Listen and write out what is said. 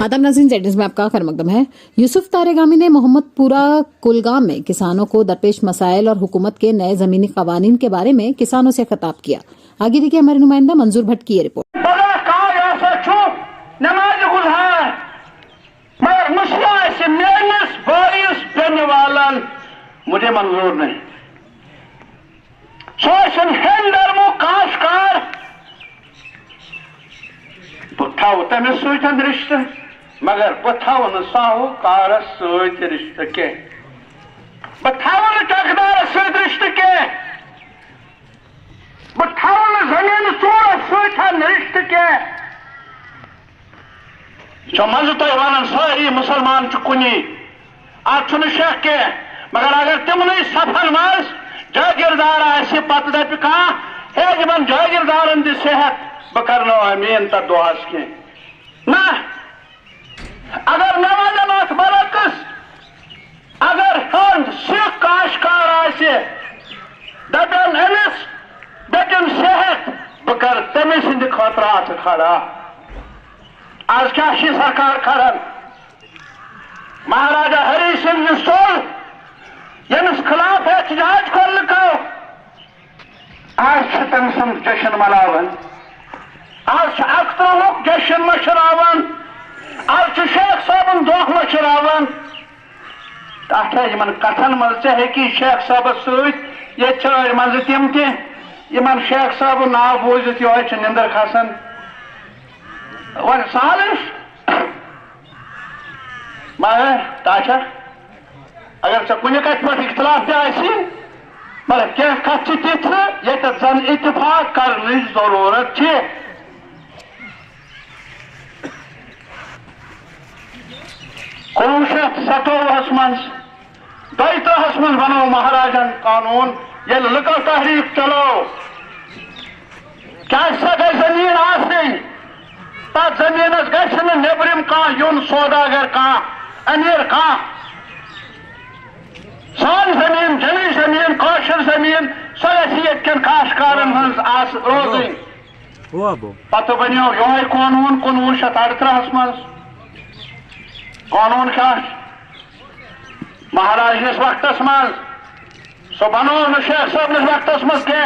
आदाब नाज़रीन, ज़ेड में आपका खैर मकदम है। यूसुफ तारेगामी ने मोहम्मदपुरा कुलगाम में किसानों को दरपेश मसाइल और हुकूमत के नए जमीनी कवानीन के बारे में किसानों से खिताब किया। आगे देखिए हमारे नुमाइंदा मंजूर भट्ट की ये रिपोर्ट। मुझे मंजूर नहीं सोशन हेंडरमो काशकार बुथाव तमिस सतन रिश्ते मगर बुथाव न साहूकारस सत रिश्ते के बुथाव न टकदारस सत रिश्ते के बुथाव न जमीन चोरस सतन रिश्ते के मज तुम वन सारी मुसलमान कुनी अत शक के मगर अगर तिमन सफन मज जागीरदार पत दप कह जागीरदारन द सेहत बह कर अमीन तथ दुआस कह ना अगर मे वन अत बरकस अगर हंद सिख काशकार दपन अमिस दपन सेहत बह कर तमिस हिंद खतर अत खड़ा आज क्या सरकार करन महाराजा हरी सिंह सोल यमिस खिलाफ एहतजाज कर आज तम सद जश्न मनावन आज अख्तरहुक जश्न मशरावन आज शेख साहबन दोह मशरावन अत कथन मज हेकी शेख साहबस सत मज तम तमन शेख साहब नाव बोजित ये निंदर खसान वन सालिश ताशा अगर ऐ कुछ कत पे इख्तलाफ मगर क्या कत तिथ ये जन इतफाक कर जरूरत 1957 मज 32 मज बनो महाराजन कानून ये लुकल तहरीक चलो क्या गई जमीन आसनी तथ जमीनस गि नबरिम कह यून सौदागर कह अमीर कह सान जमीन जमी जमीन कौशल जमीन सो यन काशकारन रोजन पत बनो ये कानून 1938 मज कानून क्या महाराज वक्तस मज सो बनो शेख साहब वक्तस मज कह